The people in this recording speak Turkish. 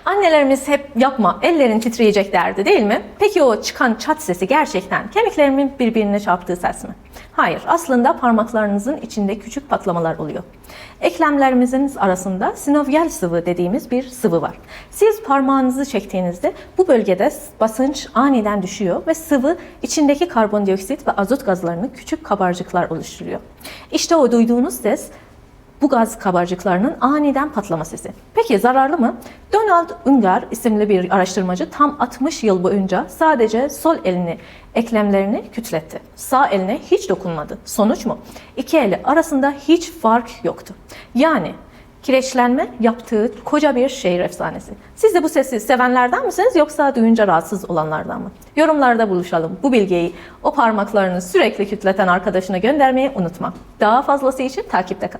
Annelerimiz hep yapma, ellerin titreyecek derdi değil mi? Peki o çıkan çat sesi gerçekten kemiklerimin birbirine çarptığı ses mi? Hayır, aslında parmaklarınızın içinde küçük patlamalar oluyor. Eklemlerimizin arasında sinovyal sıvı dediğimiz bir sıvı var. Siz parmağınızı çektiğinizde bu bölgede basınç aniden düşüyor ve sıvı içindeki karbondioksit ve azot gazlarını küçük kabarcıklar oluşturuyor. İşte o duyduğunuz ses bu gaz kabarcıklarının aniden patlama sesi. Peki zararlı mı? Donald Unger isimli bir araştırmacı tam 60 yıl boyunca sadece sol elini, eklemlerini kütletti. Sağ eline hiç dokunmadı. Sonuç mu? İki eli arasında hiç fark yoktu. Yani kireçlenme yaptığı koca bir şehir efsanesi. Siz de bu sesi sevenlerden misiniz yoksa duyunca rahatsız olanlardan mı? Yorumlarda buluşalım. Bu bilgiyi o parmaklarını sürekli kütleten arkadaşına göndermeyi unutma. Daha fazlası için takipte kal.